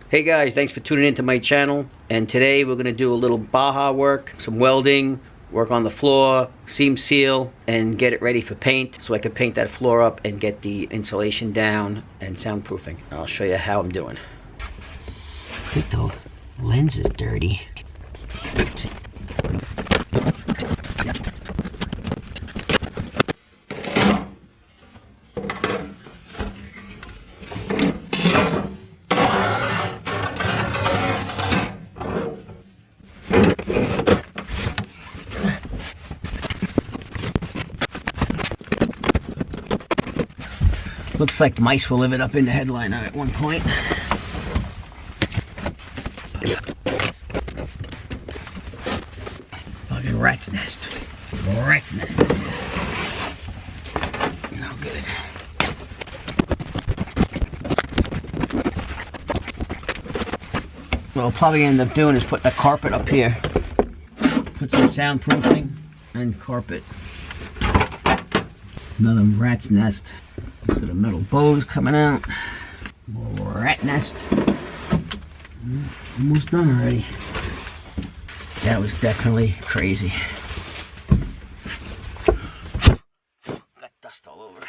Hey guys, thanks for tuning into my channel. And today we're going to do a little BAJA work, some welding, work on the floor, seam seal, and get it ready for paint so I can paint that floor up and get the insulation down and soundproofing. I'll show you how I'm doing. I think the lens is dirty. Looks like mice were living up in the headliner at one point. Fucking rat's nest. Rat's nest. No good. What I'll probably end up doing is putting a carpet up here. Put some soundproofing and carpet. Another rat's nest. So the metal bows coming out. More rat nest. Almost done already. That was definitely crazy. Got dust all over it.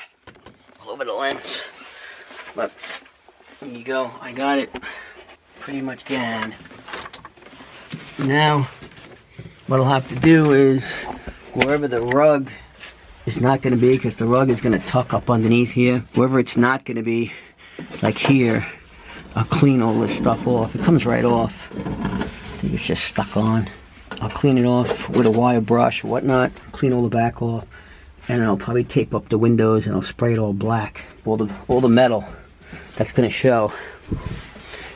All over the lens. But there you go. I got it pretty much gagged. Now what I'll have to do is wherever the rug it's not going to be, because the rug is going to tuck up underneath here. Wherever it's not going to be, like here, I'll clean all this stuff off. It comes right off. I think it's just stuck on. I'll clean it off with a wire brush or whatnot. Clean all the back off. And I'll probably tape up the windows and I'll spray it all black. All the metal that's going to show.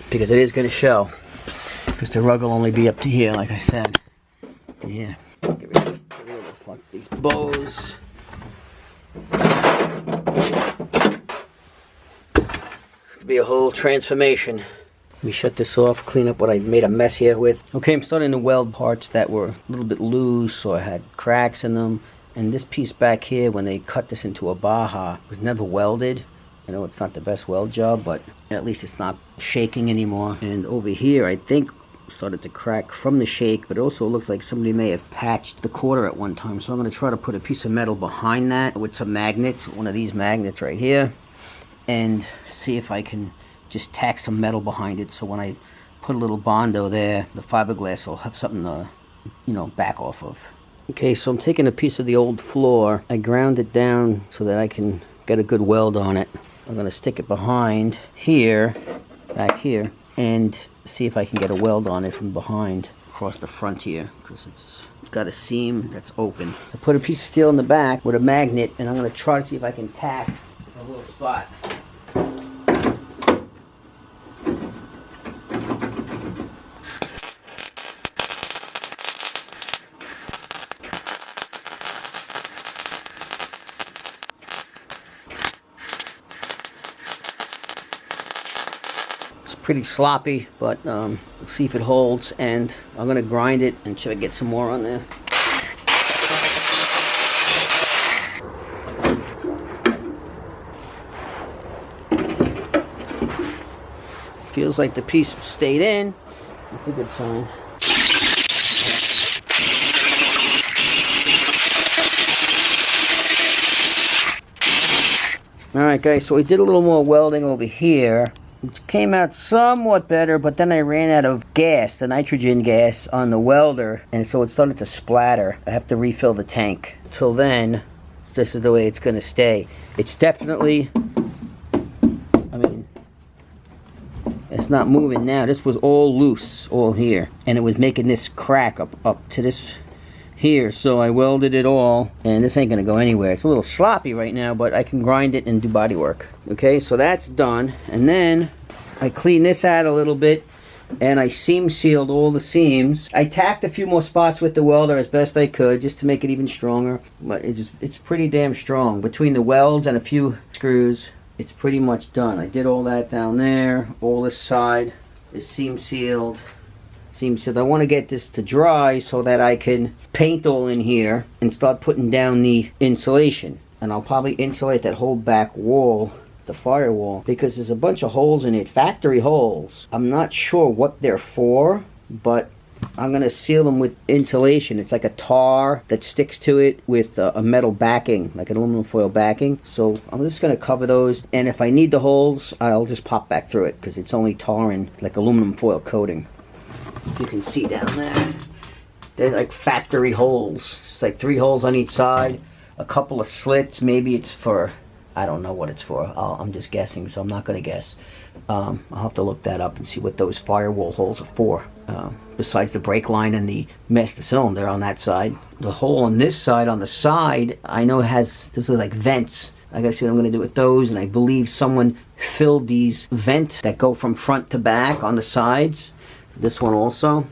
Because it is going to show. Because the rug will only be up to here, like I said. Yeah. Get rid of these bows. It'll be a whole transformation. Let me shut this off, clean up what I made a mess here with. Okay, I'm starting to weld parts that were a little bit loose or had cracks in them. And this piece back here, when they cut this into a BAJA, was never welded. I know it's not the best weld job, but at least it's not shaking anymore. And over here, I think started to crack from the shake, but it also looks like somebody may have patched the quarter at one time. So I'm going to try to put a piece of metal behind that with some magnets, one of these magnets right here, and see if I can just tack some metal behind it, so when I put a little Bondo there, the fiberglass will have something to, you know, back off of. Okay, so I'm taking a piece of the old floor. I ground it down so that I can get a good weld on it. I'm going to stick it behind here, back here, and see if I can get a weld on it from behind across the front here, because it's got a seam that's open. I put a piece of steel in the back with a magnet, and I'm going to try to see if I can tack a little spot. Pretty sloppy, but we'll see if it holds, and I'm gonna grind it and try to get some more on there. Feels like the piece stayed in. That's a good sign. Alright guys, so we did a little more welding over here. It came out somewhat better, but then I ran out of gas, the nitrogen gas on the welder, and so it started to splatter. I have to refill the tank. Till then, this is the way it's going to stay. It's definitely, I mean, it's not moving now. This was all loose, all here, and it was making this crack up to this here, so I welded it all, and this ain't gonna go anywhere. It's a little sloppy right now, but I can grind it and do body work. Okay, so that's done, and then I cleaned this out a little bit, and I seam sealed all the seams. I tacked a few more spots with the welder as best I could, just to make it even stronger, but it's pretty damn strong. Between the welds and a few screws, it's pretty much done. I did all that down there. All this side is seam sealed. I want to get this to dry so that I can paint all in here and start putting down the insulation. And I'll probably insulate that whole back wall the firewall, because there's a bunch of holes in it, factory holes. I'm not sure what they're for, but I'm going to seal them with insulation. It's like a tar that sticks to it with a metal backing, like an aluminum foil backing. So I'm just going to cover those, and if I need the holes, I'll just pop back through it, because it's only tar and like aluminum foil coating. You can see down there, they're like factory holes. It's like 3 holes on each side, a couple of slits. Maybe it's for, I don't know what it's for. I'm just guessing, so I'm not going to guess. I'll have to look that up and see what those firewall holes are for. Besides the brake line and the master cylinder on that side. The hole on this side, on the side, I know has, this is like vents. I gotta see what I'm gonna do with those, and I believe someone filled these vents that go from front to back on the sides. This one also,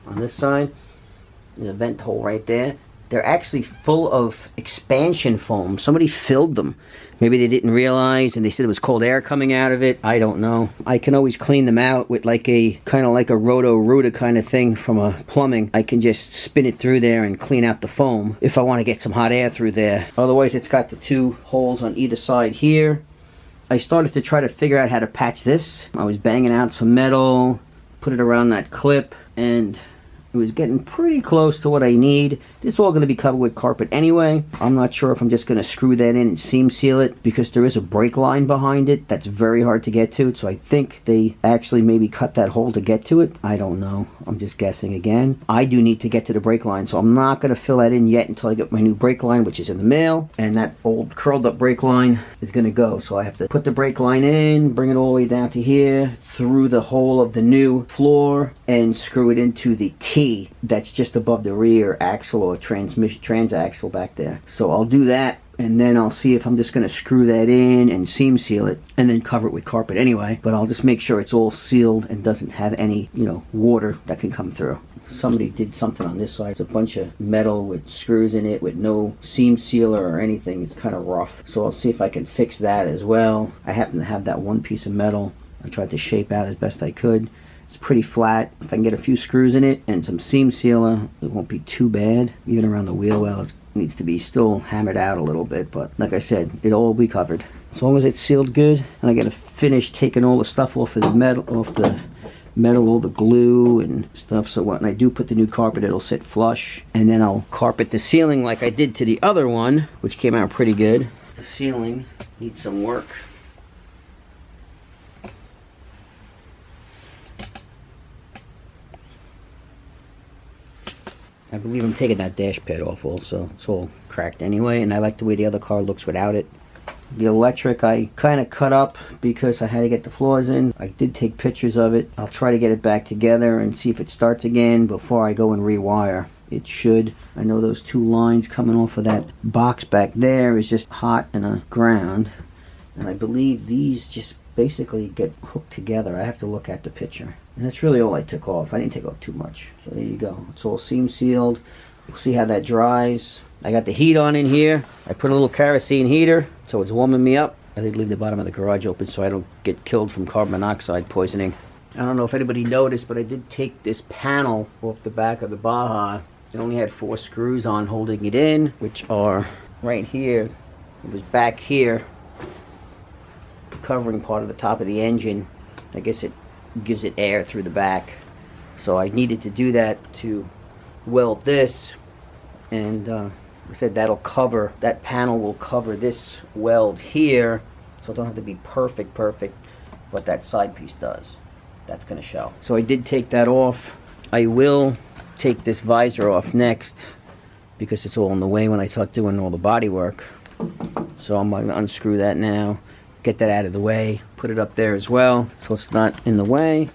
on this side, there's a vent hole right there. They're actually full of expansion foam. Somebody filled them. Maybe they didn't realize, and they said it was cold air coming out of it. I don't know. I can always clean them out with like a, kind of like a roto-rooter kind of thing from a plumbing. I can just spin it through there and clean out the foam if I want to get some hot air through there. Otherwise, it's got the 2 holes on either side here. I started to try to figure out how to patch this. I was banging out some metal, put it around that clip, and it was getting pretty close to what I need. This is all going to be covered with carpet anyway. I'm not sure if I'm just going to screw that in and seam seal it, because there is a brake line behind it that's very hard to get to. So I think they actually maybe cut that hole to get to it. I don't know. I'm just guessing again. I do need to get to the brake line, so I'm not going to fill that in yet until I get my new brake line, which is in the mail. And that old curled up brake line is going to go. So I have to put the brake line in, bring it all the way down to here, through the hole of the new floor, and screw it into the T that's just above the rear axle or transaxle back there. So I'll do that, and then I'll see if I'm just going to screw that in and seam seal it and then cover it with carpet anyway. But I'll just make sure it's all sealed and doesn't have any, you know, water that can come through. Somebody did something on this side. It's a bunch of metal with screws in it with no seam sealer or anything. It's kind of rough. So I'll see if I can fix that as well. I happen to have that one piece of metal I tried to shape out as best I could. It's pretty flat. If I can get a few screws in it and some seam sealer, it won't be too bad. Even around the wheel well, it needs to be still hammered out a little bit, but like I said, it'll all be covered. As long as it's sealed good, and I gotta finish taking all the stuff off of the metal, all the glue and stuff, so when I do put the new carpet, it'll sit flush. And then I'll carpet the ceiling like I did to the other one, which came out pretty good. The ceiling needs some work. I believe I'm taking that dash pad off also. It's all cracked anyway, and I like the way the other car looks without it. The electric I kind of cut up because I had to get the floors in. I did take pictures of it. I'll try to get it back together and see if it starts again before I go and rewire. It should. I know those 2 lines coming off of that box back there is just hot in the ground. And I believe these just basically get hooked together. I have to look at the picture. And that's really all I took off. I didn't take off too much. So there you go. It's all seam sealed. We'll see how that dries. I got the heat on in here. I put a little kerosene heater, so it's warming me up. I did leave the bottom of the garage open so I don't get killed from carbon monoxide poisoning. I don't know if anybody noticed, but I did take this panel off the back of the Baja. It only had 4 screws on holding it in, which are right here. It was back here, covering part of the top of the engine. I guess it gives it air through the back. So I needed to do that to weld this, and I said that panel will cover this weld here, so it don't have to be perfect, but that side piece does. That's going to show. So I did take that off. I will take this visor off next because it's all in the way when I start doing all the body work. So I'm going to unscrew that now, get that out of the way, put it up there as well so it's not in the way,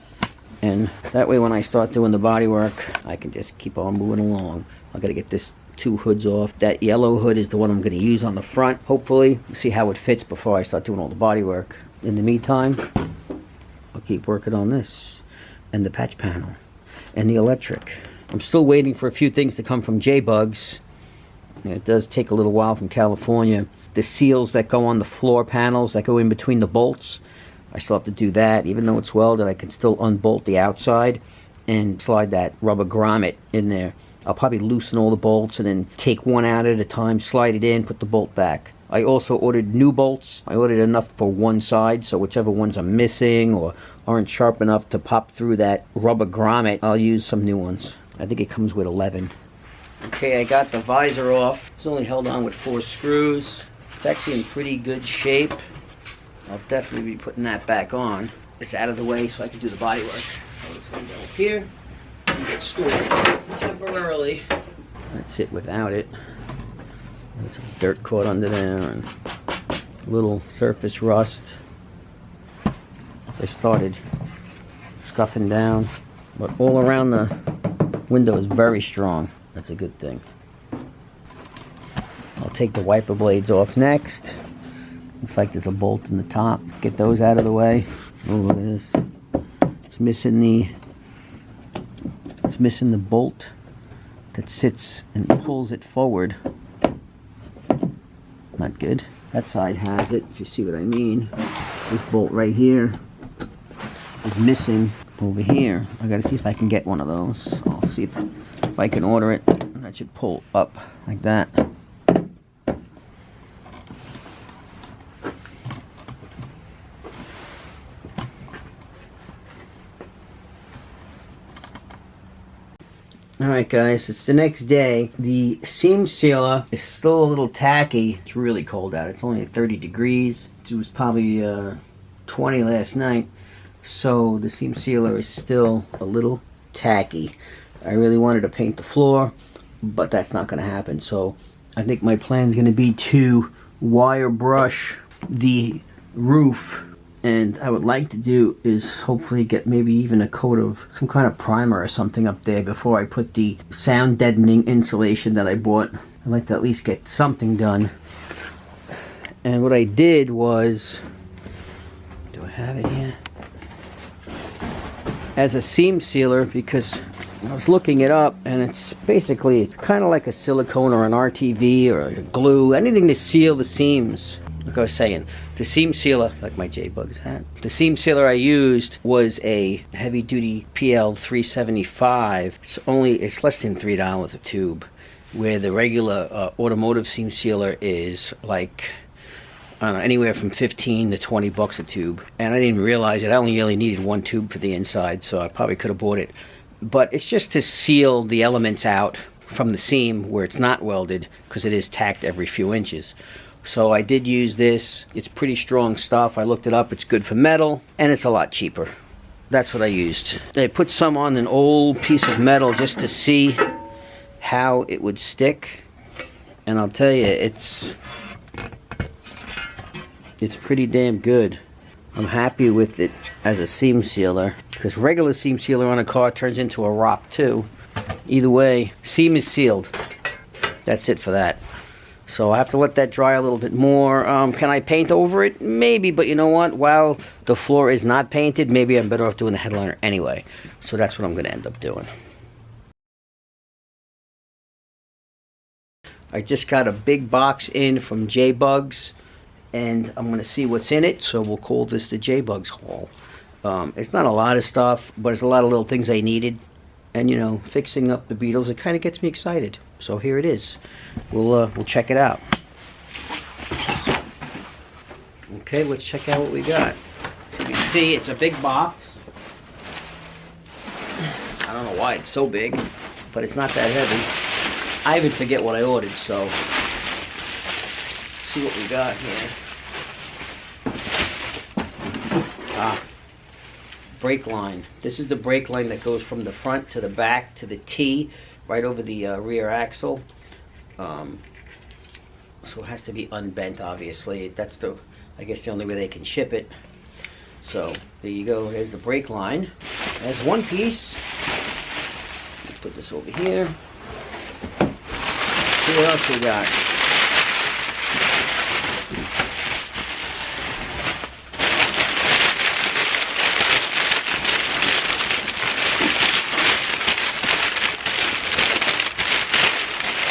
and that way when I start doing the body work I can just keep on moving along. I got to get this 2 hoods off. That yellow hood is the one I'm going to use on the front, hopefully. See how it fits before I start doing all the body work. In the meantime, I'll keep working on this and the patch panel and the electric. I'm still waiting for a few things to come from JBUGS. It does take a little while from California. The seals that go on the floor panels that go in between the bolts, I still have to do that. Even though it's welded, I can still unbolt the outside and slide that rubber grommet in there. I'll probably loosen all the bolts and then take one out at a time, slide it in, put the bolt back. I also ordered new bolts. I ordered enough for one side, so whichever ones are missing or aren't sharp enough to pop through that rubber grommet, I'll use some new ones. I think it comes with 11. Okay, I got the visor off. It's only held on with 4 screws. It's actually in pretty good shape. I'll definitely be putting that back on. It's out of the way so I can do the body work. So it's going to go up here and get stored temporarily. That's it without it. There's some dirt caught under there and a little surface rust. They started scuffing down, but all around the window is very strong. That's a good thing. I'll take the wiper blades off next. Looks like there's a bolt in the top. Get those out of the way. Oh, look at this. It's missing the bolt that sits and pulls it forward. Not good. That side has it, if you see what I mean. This bolt right here is missing over here. I gotta see if I can get one of those. I'll see if I can order it. That should pull up like that. Alright guys, it's the next day. The seam sealer is still a little tacky. It's really cold out. It's only 30 degrees. It was probably 20 last night. So the seam sealer is still a little tacky. I really wanted to paint the floor, but that's not going to happen. So I think my plan is going to be to wire brush the roof. And I would like to do is hopefully get maybe even a coat of some kind of primer or something up there before I put the sound deadening insulation that I bought. I'd like to at least get something done. And what I did was, do I have it here? As a seam sealer, because I was looking it up and it's kind of like a silicone or an RTV or a glue, anything to seal the seams. Like I was saying, the seam sealer, like my JBUGS hat, the seam sealer I used was a heavy duty PL 375. It's less than $3 a tube, where the regular automotive seam sealer is like, I don't know, anywhere from 15 to 20 bucks a tube. And I didn't realize it. I only really needed 1 tube for the inside, so I probably could have bought it. But it's just to seal the elements out from the seam where it's not welded, because it is tacked every few inches. So I did use this. It's pretty strong stuff. I looked it up. It's good for metal, and it's a lot cheaper. That's what I used. I put some on an old piece of metal just to see how it would stick. And I'll tell you, it's pretty damn good. I'm happy with it as a seam sealer, because regular seam sealer on a car turns into a rock too. Either way, seam is sealed. That's it for that. So I have to let that dry a little bit more. Can I paint over it? Maybe, but you know what? While the floor is not painted, maybe I'm better off doing the headliner anyway. So that's what I'm going to end up doing. I just got a big box in from JBUGS, and I'm going to see what's in it. So we'll call this the JBUGS haul. It's not a lot of stuff, but it's a lot of little things I needed. And you know, fixing up the Beetles, it kind of gets me excited. So here it is. We'll check it out. Okay, let's check out what we got. As you can see, it's a big box. I don't know why it's so big, but it's not that heavy. I even forget what I ordered, so let's see what we got here. Brake line. This is the brake line that goes from the front to the back to the T, right over the rear axle. So it has to be unbent, obviously. That's I guess the only way they can ship it. So there you go. There's the brake line. There's one piece. Let's put this over here. See what else we got.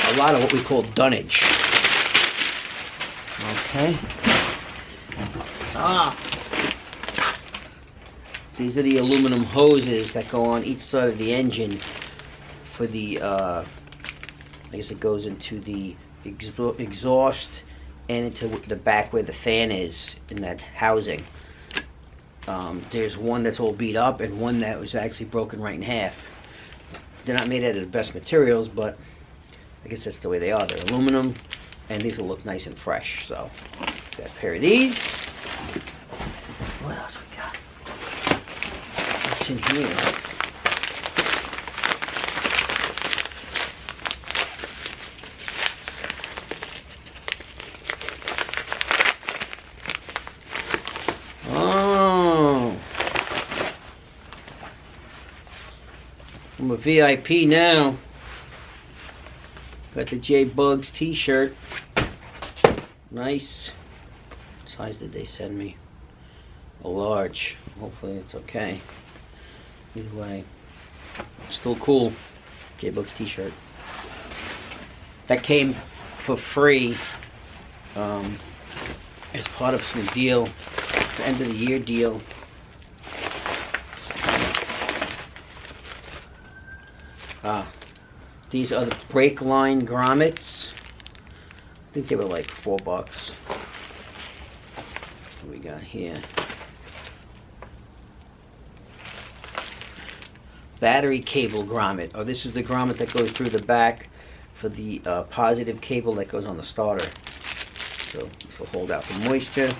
A lot of what we call dunnage. Okay. These are the aluminum hoses that go on each side of the engine for the, I guess it goes into the exhaust and into the back where the fan is in that housing. There's one that's all beat up and one that was actually broken right in half. They're not made out of the best materials, but I guess that's the way they are. They're aluminum, and these will look nice and fresh. So, got a pair of these. What else we got? What's in here? Oh, I'm a VIP now. Got the JBUGS t-shirt. Nice. What size did they send me? A large. Hopefully it's okay. Either way, still cool. JBUGS t-shirt. That came for free as part of some deal, the end of the year deal. These are the brake line grommets. I think they were like $4. What do we got here? Battery cable grommet. Oh, this is the grommet that goes through the back for the positive cable that goes on the starter. So this will hold out the moisture.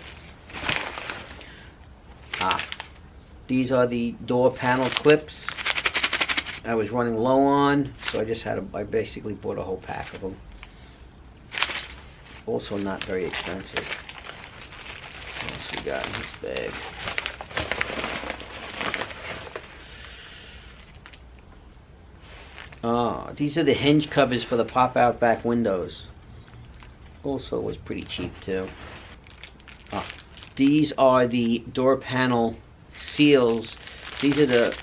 These are the door panel clips. I was running low on, so I basically bought a whole pack of them. Also not very expensive. What else we got in this bag? These are the hinge covers for the pop-out back windows. Also was pretty cheap too. These are the door panel seals. These are the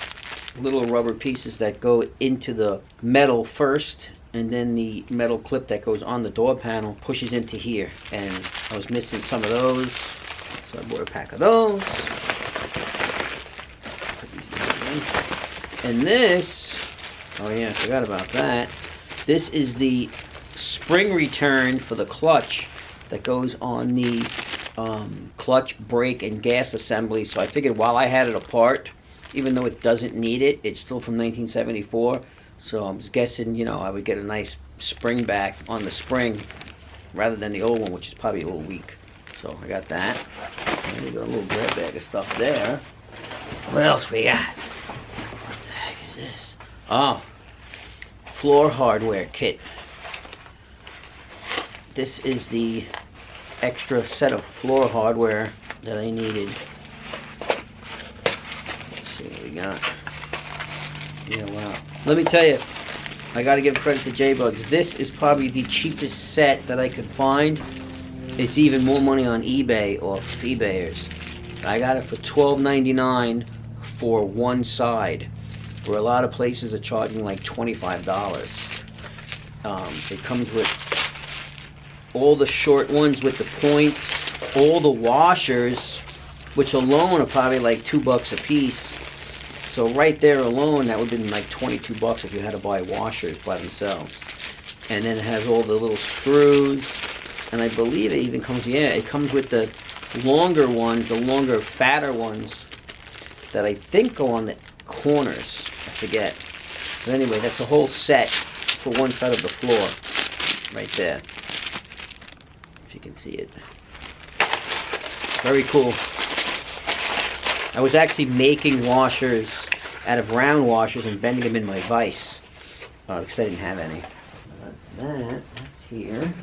little rubber pieces that go into the metal first, and then the metal clip that goes on the door panel pushes into here. And I was missing some of those, so I bought a pack of those. Put these in. And this, oh yeah, I forgot about that. This is the spring return for the clutch that goes on the clutch, brake, and gas assembly. So I figured while I had it apart, even though it doesn't need it, it's still from 1974. So I was guessing, you know, I would get a nice spring back on the spring rather than the old one, which is probably a little weak. So I got that. And we got a little grab bag of stuff there. What else we got? What the heck is this? Oh, floor hardware kit. This is the extra set of floor hardware that I needed. Got. Yeah, wow. Let me tell you, I gotta give credit to JBUGS. This is probably the cheapest set that I could find. It's even more money on eBay off eBayers. I got it for $12.99 for one side, where a lot of places are charging like $25. It comes with all the short ones with the points, all the washers, which alone are probably like $2 a piece. So right there alone, that would have been like $22 if you had to buy washers by themselves. And then it has all the little screws, and I believe it even comes, yeah, it comes with the longer ones, the longer, fatter ones that I think go on the corners. I forget. But anyway, that's a whole set for one side of the floor, right there. If you can see it. Very cool. I was actually making washers out of round washers and bending them in my vise because I didn't have any. That's here.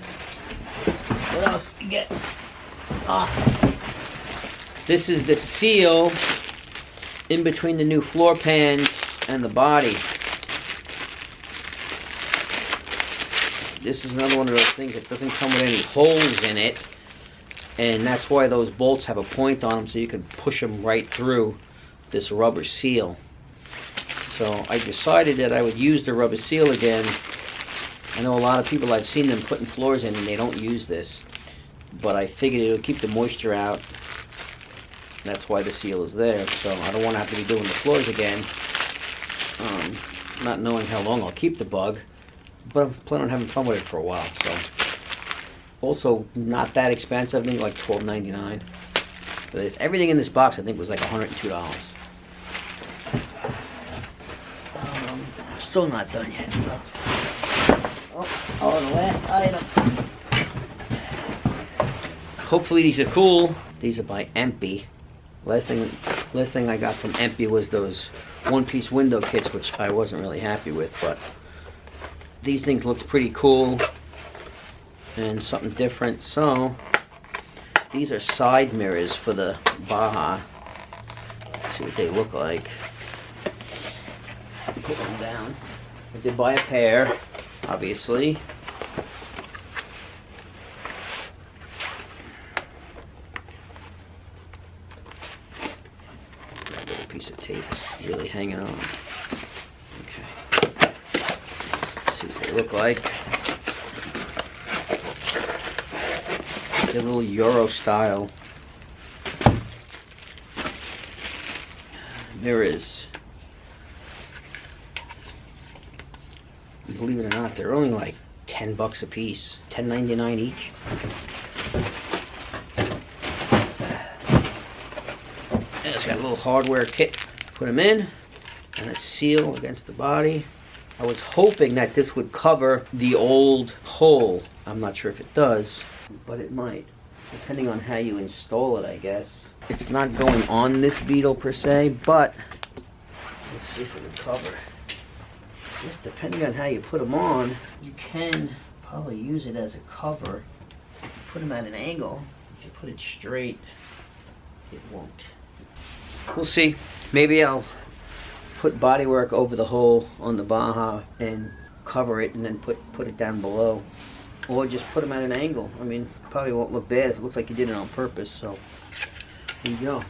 What else you get? This is the seal in between the new floor pans and the body. This is another one of those things that doesn't come with any holes in it. And that's why those bolts have a point on them, so you can push them right through this rubber seal. So I decided that I would use the rubber seal again. I know a lot of people, I've seen them putting floors in and they don't use this. But I figured it would keep the moisture out. That's why the seal is there. So I don't want to have to be doing the floors again. Not knowing how long I'll keep the bug. But I'm planning on having fun with it for a while. So Also not that expensive. I think like $12.99 for this. Everything in this box I think was like $102. Still not done yet. Oh, the last item. Hopefully these are cool. These are by Empy. Last thing I got from Empy was those one-piece window kits, which I wasn't really happy with, but these things looked pretty cool and something different. So these are side mirrors for the Baja. Let's see what they look like. Put them down. I did buy a pair, obviously. That little piece of tape is really hanging on. Okay. Let's see what they look like. They're a little Euro style mirrors. Believe it or not, they're only like $10 a piece, $10.99 each. And it's got a little hardware kit. Put them in, and a seal against the body. I was hoping that this would cover the old hole. I'm not sure if it does, but it might, depending on how you install it, I guess. It's not going on this Beetle per se, but let's see if it would cover. Just depending on how you put them on, you can probably use it as a cover. If you put them at an angle, if you put it straight, it won't. We'll see. Maybe I'll put bodywork over the hole on the Baja and cover it and then put it down below. Or just put them at an angle. I mean, probably won't look bad if it looks like you did it on purpose, so there you go.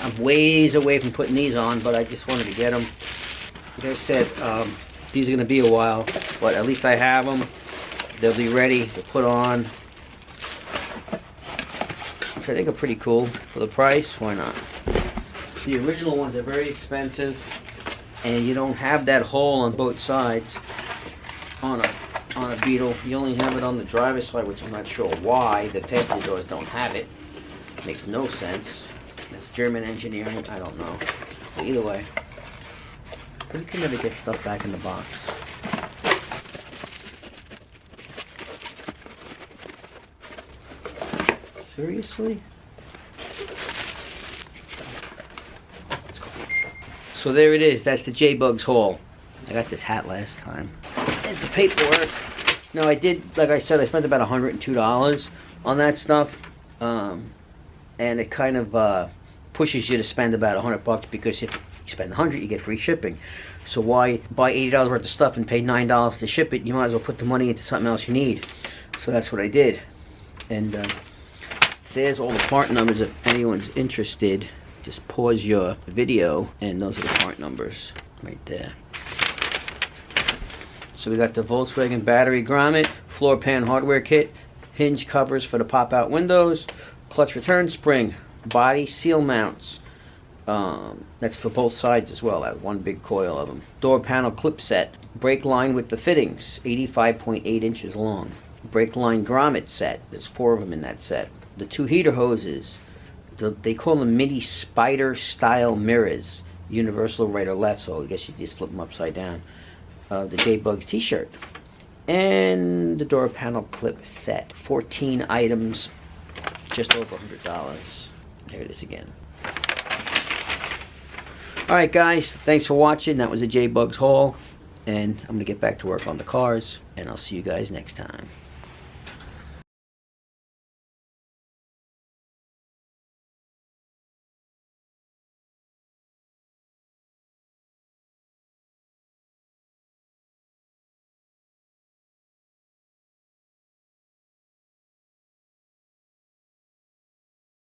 I'm ways away from putting these on, but I just wanted to get them. Like I said, these are going to be a while, but at least I have them. They'll be ready to put on. Which I think are pretty cool. For the price, why not? The original ones are very expensive, and you don't have that hole on both sides on a Beetle. You only have it on the driver's side, which I'm not sure why. The passenger doors don't have it. Makes no sense. That's German engineering, I don't know. But either way. You can never get stuff back in the box. Seriously? So there it is. That's the JBUGS haul. I got this hat last time. There's the paperwork. No, I did, like I said, I spent about $102 on that stuff. And it kind of pushes you to spend about $100 because if you spend $100, you get free shipping. So why buy $80 worth of stuff and pay $9 to ship it? You might as well put the money into something else you need. So that's what I did. And there's all the part numbers if anyone's interested. Just pause your video, and those are the part numbers right there. So we got the Volkswagen battery grommet, floor pan hardware kit, hinge covers for the pop-out windows, clutch return spring, body seal mounts. That's for both sides as well, that one big coil of them. Door panel clip set, brake line with the fittings, 85.8 inches long. Brake line grommet set, there's 4 of them in that set. The 2 heater hoses, they call them mini spider style mirrors, universal right or left, so I guess you just flip them upside down. The JBUGS t-shirt, and the door panel clip set. 14 items, just over $100. There it is again. Alright guys, thanks for watching. That was a JBUGS haul, and I'm going to get back to work on the cars, and I'll see you guys next time.